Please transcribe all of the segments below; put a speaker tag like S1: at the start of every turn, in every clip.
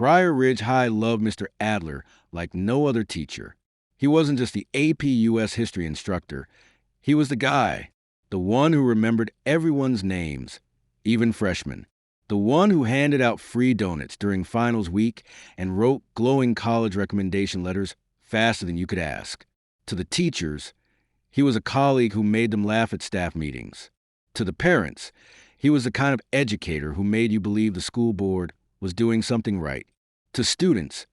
S1: Briar Ridge High loved Mr. Adler like no other teacher. He wasn't just the AP US history instructor. He was the guy, the one who remembered everyone's names, even freshmen. The one who handed out free donuts during finals week and wrote glowing college recommendation letters faster than you could ask. To the teachers, he was a colleague who made them laugh at staff meetings. To the parents, he was the kind of educator who made you believe the school board was doing something right. To students,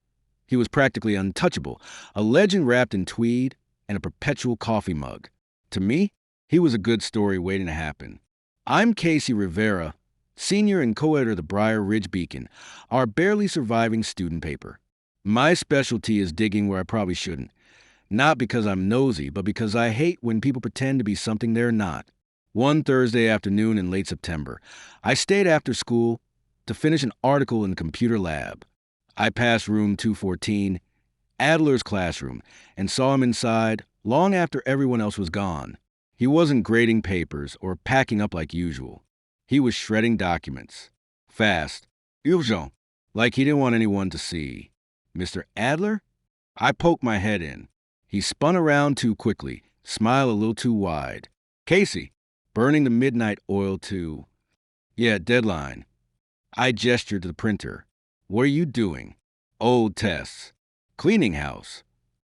S1: he was practically untouchable, a legend wrapped in tweed and a perpetual coffee mug. To me, he was a good story waiting to happen. I'm Casey Rivera, senior and co-editor of the Briar Ridge Beacon, our barely surviving student paper. My specialty is digging where I probably shouldn't. Not because I'm nosy, but because I hate when people pretend to be something they're not. One Thursday afternoon in late September, I stayed after school to finish an article in the computer lab. I passed room 214, Adler's classroom, and saw him inside long after everyone else was gone. He wasn't grading papers or packing up like usual. He was shredding documents. Fast. Urgent. Like he didn't want anyone to see. Mr. Adler? I poked my head in. He spun around too quickly, smiled a little too wide. Casey, burning the midnight oil too. Yeah, deadline. I gestured to the printer. What are you doing? Old tests. Cleaning house.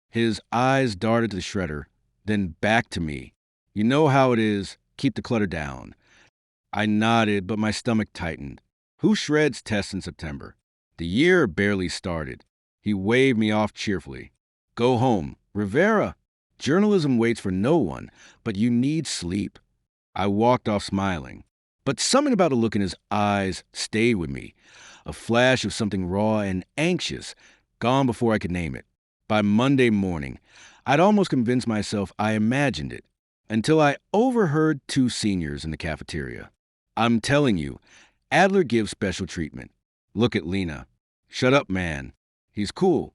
S1: His eyes darted to the shredder, then back to me. You know how it is. Keep the clutter down. I nodded, but my stomach tightened. Who shreds tests in September? The year barely started. He waved me off cheerfully. Go home. Rivera, journalism waits for no one, but you need sleep. I walked off smiling. But something about a look in his eyes stayed with me. A flash of something raw and anxious, gone before I could name it. By Monday morning, I'd almost convinced myself I imagined it, until I overheard two seniors in the cafeteria. I'm telling you, Adler gives special treatment. Look at Lena. Shut up, man. He's cool.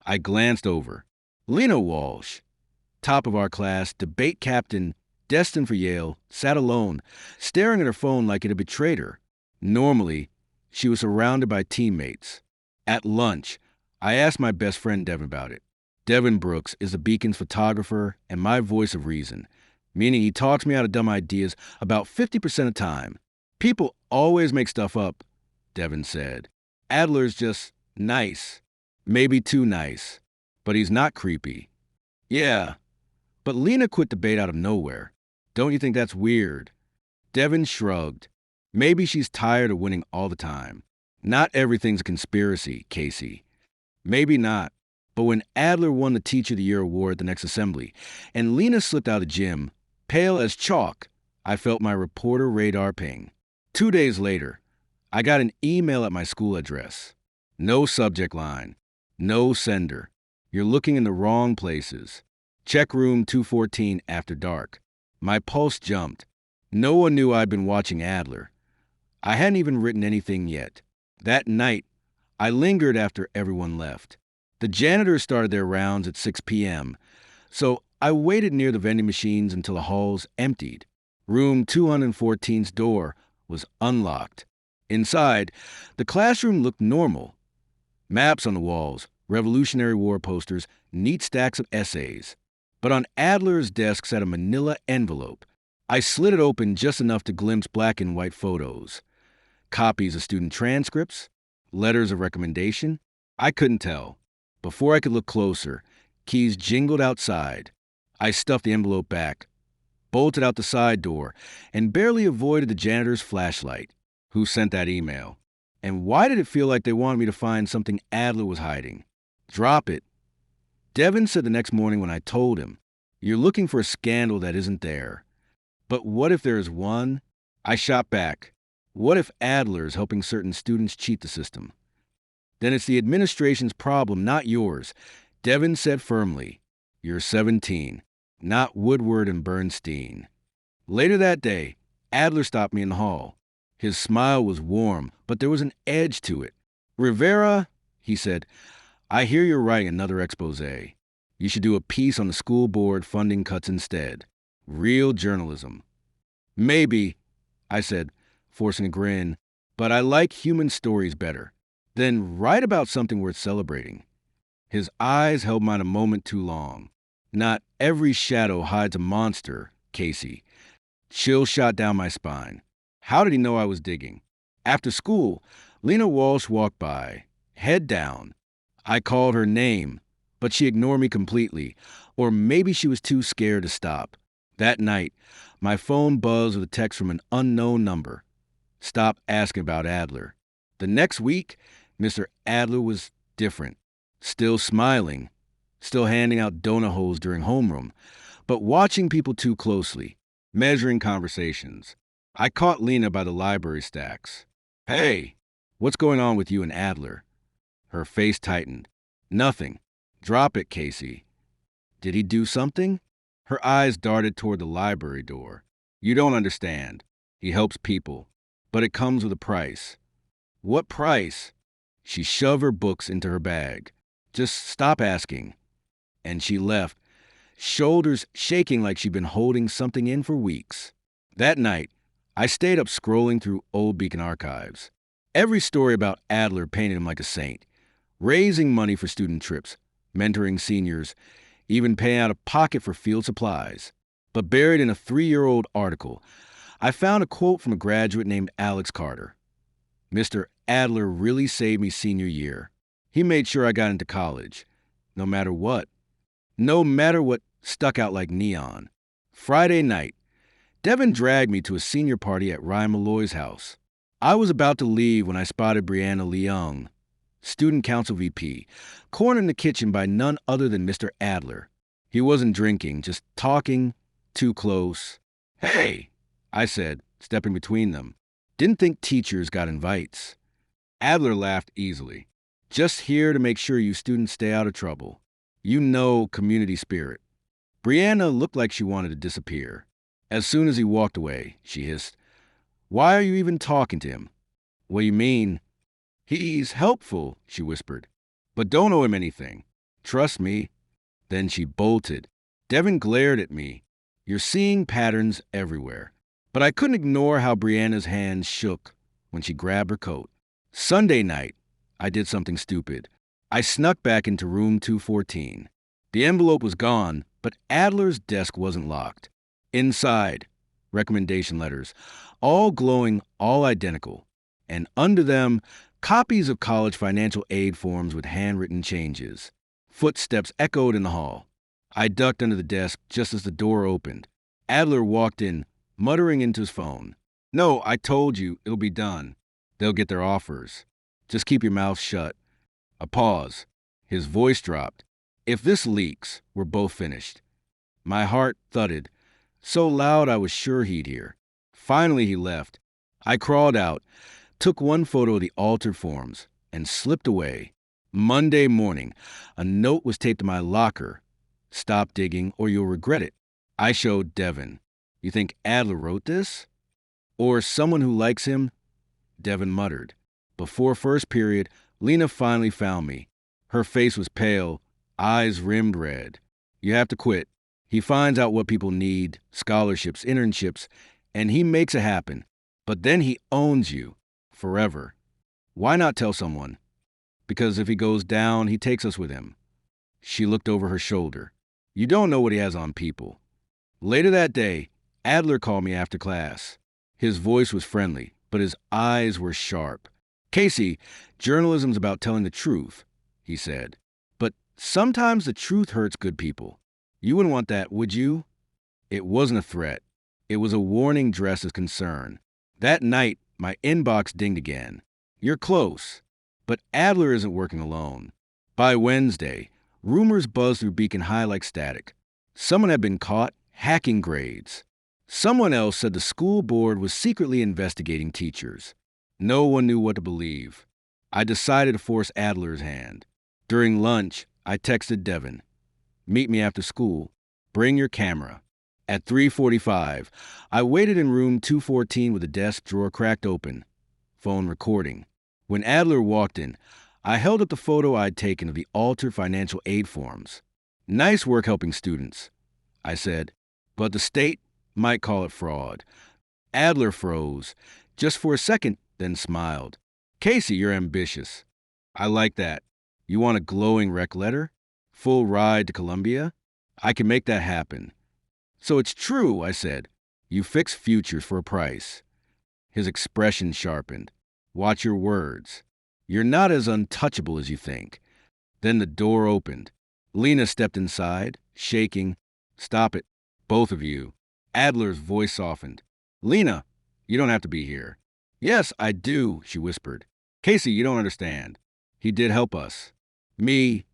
S1: I glanced over. Lena Walsh, top of our class, debate captain, destined for Yale, sat alone, staring at her phone like it had betrayed her. Normally, she was surrounded by teammates. At lunch, I asked my best friend Devin about it. Devin Brooks is the Beacon's photographer and my voice of reason, meaning he talks me out of dumb ideas about 50% of the time. People always make stuff up, Devin said. Adler's just nice. Maybe too nice. But he's not creepy. Yeah, but Lena quit debate out of nowhere. Don't you think that's weird? Devin shrugged. Maybe she's tired of winning all the time. Not everything's a conspiracy, Casey. Maybe not. But when Adler won the Teacher of the Year award at the next assembly, and Lena slipped out of the gym, pale as chalk, I felt my reporter radar ping. 2 days later, I got an email at my school address. No subject line. No sender. You're looking in the wrong places. Check room 214 after dark. My pulse jumped. No one knew I'd been watching Adler. I hadn't even written anything yet. That night, I lingered after everyone left. The janitors started their rounds at 6 p.m., so I waited near the vending machines until the halls emptied. Room 214's door was unlocked. Inside, the classroom looked normal. Maps on the walls, Revolutionary War posters, neat stacks of essays. But on Adler's desk sat a manila envelope. I slid it open just enough to glimpse black and white photos. Copies of student transcripts? Letters of recommendation? I couldn't tell. Before I could look closer, keys jingled outside. I stuffed the envelope back, bolted out the side door, and barely avoided the janitor's flashlight. Who sent that email? And why did it feel like they wanted me to find something Adler was hiding? Drop it. Devin said the next morning when I told him, you're looking for a scandal that isn't there. But what if there is one? I shot back. What if Adler is helping certain students cheat the system? Then it's the administration's problem, not yours. Devin said firmly, you're 17, not Woodward and Bernstein. Later that day, Adler stopped me in the hall. His smile was warm, but there was an edge to it. Rivera, he said, I hear you're writing another expose. You should do a piece on the school board funding cuts instead. Real journalism. Maybe, I said, forcing a grin, but I like human stories better. then write about something worth celebrating. His eyes held mine a moment too long. Not every shadow hides a monster, Casey. Chill shot down my spine. How did he know I was digging? After school, Lena Walsh walked by, head down. I called her name, but she ignored me completely, or maybe she was too scared to stop. That night, my phone buzzed with a text from an unknown number. Stop asking about Adler. The next week, Mr. Adler was different. Still smiling, still handing out donut holes during homeroom, but watching people too closely, measuring conversations. I caught Lena by the library stacks. Hey, what's going on with you and Adler? Her face tightened. Nothing. Drop it, Casey. Did he do something? Her eyes darted toward the library door. You don't understand. He helps people, but it comes with a price. What price? She shoved her books into her bag. Just stop asking. And she left, shoulders shaking like she'd been holding something in for weeks. That night, I stayed up scrolling through old Beacon archives. Every story about Adler painted him like a saint, raising money for student trips, mentoring seniors, even paying out of pocket for field supplies. But buried in a 3-year-old article, I found a quote from a graduate named Alex Carter. Mr. Adler really saved me senior year. He made sure I got into college, no matter what. No matter what stuck out like neon. Friday night, Devin dragged me to a senior party at Ryan Malloy's house. I was about to leave when I spotted Brianna Leung, student council VP, cornered in the kitchen by none other than Mr. Adler. He wasn't drinking, just talking, too close. Hey, I said, stepping between them. Didn't think teachers got invites. Adler laughed easily. Just here to make sure you students stay out of trouble. You know community spirit. Brianna looked like she wanted to disappear. As soon as he walked away, she hissed, Why are you even talking to him? What do you mean? He's helpful, she whispered, but don't owe him anything. Trust me. Then she bolted. Devin glared at me. You're seeing patterns everywhere. But I couldn't ignore how Brianna's hands shook when she grabbed her coat. Sunday night, I did something stupid. I snuck back into room 214. The envelope was gone, but Adler's desk wasn't locked. Inside, recommendation letters, all glowing, all identical. And under them, copies of college financial aid forms with handwritten changes. Footsteps echoed in the hall. I ducked under the desk just as the door opened. Adler walked in, muttering into his phone. No, I told you, it'll be done. They'll get their offers. Just keep your mouth shut. A pause. His voice dropped. If this leaks, we're both finished. My heart thudded, so loud I was sure he'd hear. Finally, he left. I crawled out, took one photo of the altered forms, and slipped away. Monday morning, a note was taped to my locker. Stop digging or you'll regret it. I showed Devin. You think Adler wrote this? Or someone who likes him? Devin muttered. Before first period, Lena finally found me. Her face was pale, eyes rimmed red. You have to quit. He finds out what people need, scholarships, internships, and he makes it happen. But then he owns you. Forever. Why not tell someone? Because if he goes down, he takes us with him. She looked over her shoulder. You don't know what he has on people. Later that day, Adler called me after class. His voice was friendly, but his eyes were sharp. Casey, journalism's about telling the truth, he said. But sometimes the truth hurts good people. You wouldn't want that, would you? It wasn't a threat. It was a warning dressed as concern. That night, my inbox dinged again. You're close. But Adler isn't working alone. By Wednesday, rumors buzzed through Beacon High like static. Someone had been caught hacking grades. Someone else said the school board was secretly investigating teachers. No one knew what to believe. I decided to force Adler's hand. During lunch, I texted Devin. Meet me after school. Bring your camera. At 3:45, I waited in room 214 with the desk drawer cracked open. Phone recording. When Adler walked in, I held up the photo I'd taken of the altered financial aid forms. Nice work helping students, I said, but the state might call it fraud. Adler froze, just for a second, then smiled. Casey, you're ambitious. I like that. You want a glowing rec letter? Full ride to Columbia? I can make that happen. So it's true, I said. You fix futures for a price. His expression sharpened. Watch your words. You're not as untouchable as you think. Then the door opened. Lena stepped inside, shaking. Stop it, both of you. Adler's voice softened. Lena, you don't have to be here. Yes, I do, she whispered. Casey, you don't understand. He did help us. Me,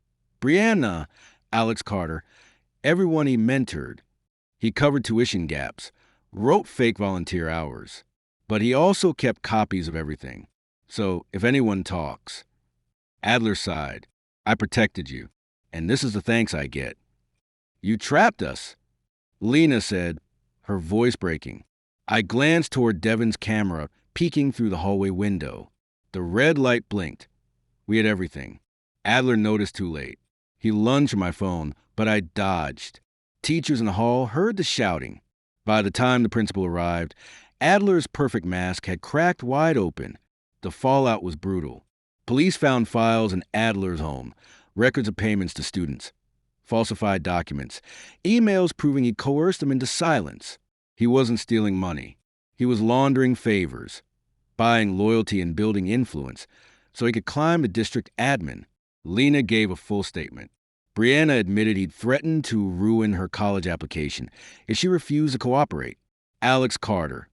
S1: Brianna, Alex Carter, everyone he mentored. He covered tuition gaps, wrote fake volunteer hours. But he also kept copies of everything. So if anyone talks. Adler sighed. I protected you, and this is the thanks I get. You trapped us, Lena said, her voice breaking. I glanced toward Devin's camera, peeking through the hallway window. The red light blinked. We had everything. Adler noticed too late. He lunged for my phone, but I dodged. Teachers in the hall heard the shouting. By the time the principal arrived, Adler's perfect mask had cracked wide open. The fallout was brutal. Police found files in Adler's home, records of payments to students, falsified documents, emails proving he coerced them into silence. He wasn't stealing money. He was laundering favors, buying loyalty and building influence so he could climb the district admin. Lena gave a full statement. Brianna admitted he'd threatened to ruin her college application if she refused to cooperate. Alex Carter,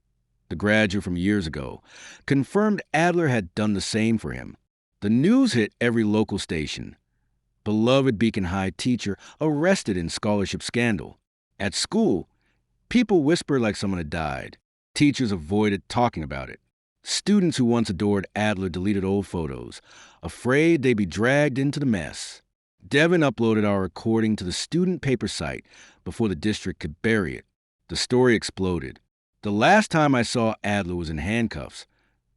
S1: the graduate from years ago, confirmed Adler had done the same for him. The news hit every local station. Beloved Beacon High teacher arrested in scholarship scandal. At school, people whispered like someone had died. Teachers avoided talking about it. Students who once adored Adler deleted old photos, afraid they'd be dragged into the mess. Devin uploaded our recording to the student paper site before the district could bury it. The story exploded. The last time I saw Adler was in handcuffs,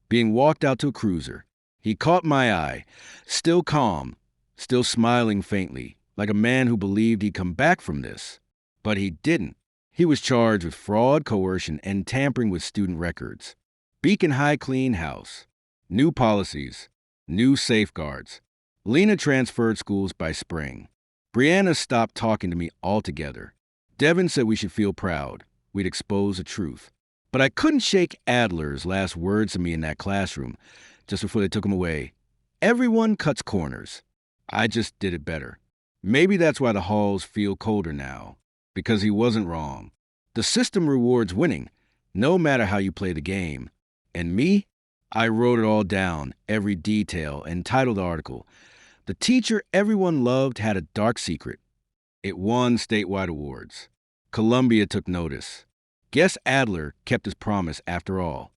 S1: being walked out to a cruiser. He caught my eye, still calm, still smiling faintly, like a man who believed he'd come back from this. But he didn't. He was charged with fraud, coercion, and tampering with student records. Beacon High clean house. New policies. New safeguards. Lena transferred schools by spring. Brianna stopped talking to me altogether. Devin said we should feel proud. We'd expose the truth. But I couldn't shake Adler's last words to me in that classroom, just before they took him away. Everyone cuts corners. I just did it better. Maybe that's why the halls feel colder now. Because he wasn't wrong. The system rewards winning, no matter how you play the game. And me? I wrote it all down, every detail, and titled the article. The teacher everyone loved had a dark secret. It won statewide awards. Columbia took notice. Guess Adler kept his promise after all.